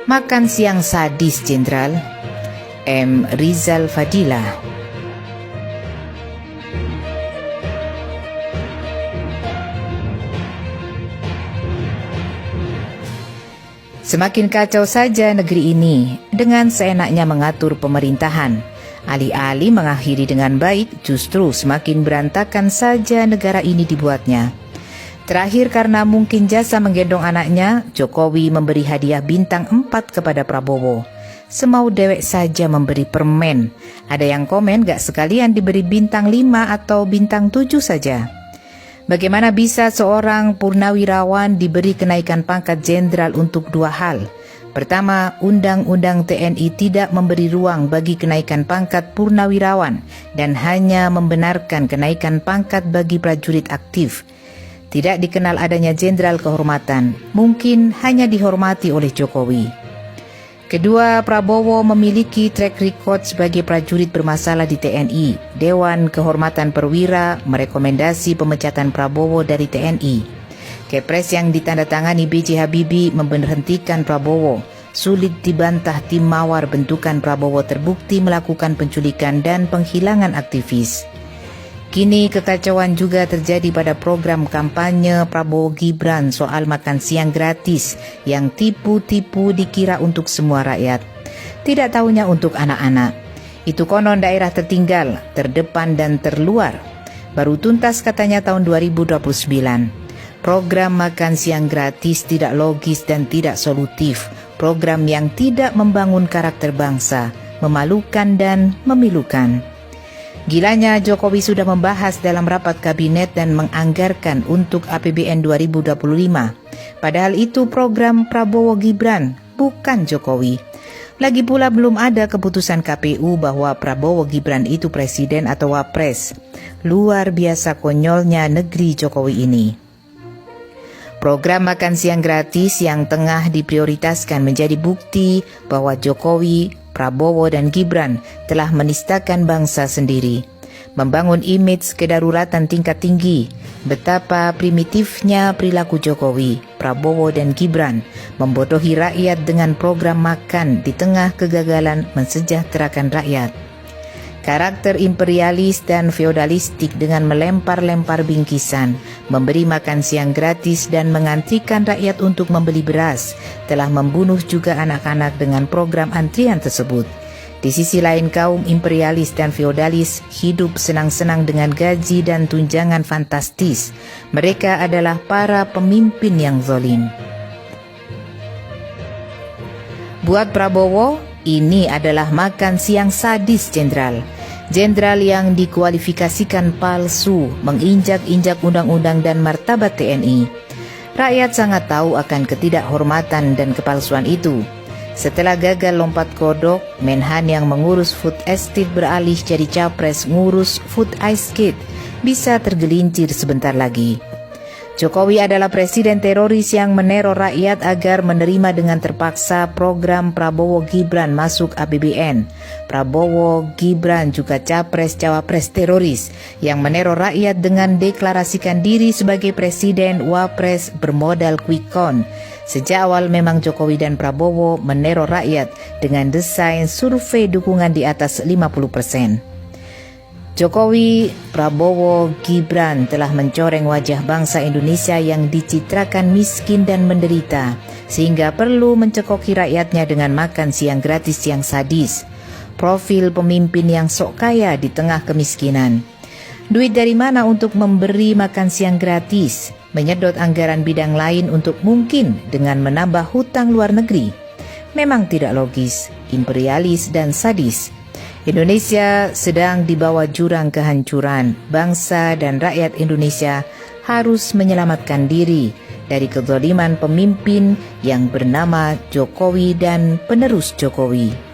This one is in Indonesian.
Makan siang sadis Jenderal. M. Rizal Fadila. Semakin kacau saja negeri ini dengan seenaknya mengatur pemerintahan. Alih-alih mengakhiri dengan baik, justru semakin berantakan saja negara ini dibuatnya. Terakhir, karena mungkin jasa menggendong anaknya, Jokowi memberi hadiah bintang 4 kepada Prabowo. Semau dewek saja memberi permen. Ada yang komen gak sekalian diberi bintang 5 atau bintang 7 saja. Bagaimana bisa seorang purnawirawan diberi kenaikan pangkat jenderal untuk 2 hal? Pertama, Undang-Undang TNI tidak memberi ruang bagi kenaikan pangkat purnawirawan dan hanya membenarkan kenaikan pangkat bagi prajurit aktif. Tidak dikenal adanya jenderal kehormatan, mungkin hanya dihormati oleh Jokowi. Kedua, Prabowo memiliki track record sebagai prajurit bermasalah di TNI. Dewan Kehormatan Perwira merekomendasi pemecatan Prabowo dari TNI. Kepres yang ditandatangani B.J. Habibie memberhentikan Prabowo. Sulit dibantah tim mawar bentukan Prabowo terbukti melakukan penculikan dan penghilangan aktivis. Kini kekacauan juga terjadi pada program kampanye Prabowo Gibran soal makan siang gratis yang tipu-tipu dikira untuk semua rakyat. Tidak tahunya untuk anak-anak. Itu konon daerah tertinggal, terdepan dan terluar. Baru tuntas katanya tahun 2029. Program makan siang gratis tidak logis dan tidak solutif. Program yang tidak membangun karakter bangsa, memalukan dan memilukan. Gilanya Jokowi sudah membahas dalam rapat kabinet dan menganggarkan untuk APBN 2025. Padahal itu program Prabowo Gibran, bukan Jokowi. Lagi pula belum ada keputusan KPU bahwa Prabowo Gibran itu presiden atau wapres. Luar biasa konyolnya negeri Jokowi ini. Program makan siang gratis yang tengah diprioritaskan menjadi bukti bahwa Jokowi, Prabowo dan Gibran telah menistakan bangsa sendiri. Membangun image kedaruratan tingkat tinggi. Betapa primitifnya perilaku Jokowi, Prabowo dan Gibran membodohi rakyat dengan program makan di tengah kegagalan mensejahterakan rakyat. Karakter imperialis dan feodalistik dengan melempar-lempar bingkisan, memberi makan siang gratis dan mengantrikan rakyat untuk membeli beras, telah membunuh juga anak-anak dengan program antrian tersebut. Di sisi lain, kaum imperialis dan feodalis hidup senang-senang dengan gaji dan tunjangan fantastis. Mereka adalah para pemimpin yang zalim. Buat Prabowo, ini adalah makan siang sadis Jenderal. Jenderal yang dikualifikasikan palsu, menginjak-injak undang-undang dan martabat TNI. Rakyat sangat tahu akan ketidakhormatan dan kepalsuan itu. Setelah gagal lompat kodok, Menhan yang mengurus food estate beralih jadi capres ngurus food ice skate, bisa tergelincir sebentar lagi. Jokowi adalah presiden teroris yang meneror rakyat agar menerima dengan terpaksa program Prabowo Gibran masuk APBN. Prabowo Gibran juga capres-cawapres teroris yang meneror rakyat dengan deklarasikan diri sebagai presiden wapres bermodal quick count. Sejak awal memang Jokowi dan Prabowo meneror rakyat dengan desain survei dukungan di atas 50%. Jokowi, Prabowo, Gibran telah mencoreng wajah bangsa Indonesia yang dicitrakan miskin dan menderita, sehingga perlu mencekoki rakyatnya dengan makan siang gratis yang sadis. Profil pemimpin yang sok kaya di tengah kemiskinan. Duit dari mana untuk memberi makan siang gratis? Menyedot anggaran bidang lain untuk mungkin dengan menambah hutang luar negeri. Memang tidak logis, imperialis dan sadis. Indonesia sedang di bawah jurang kehancuran. Bangsa dan rakyat Indonesia harus menyelamatkan diri dari kezaliman pemimpin yang bernama Jokowi dan penerus Jokowi.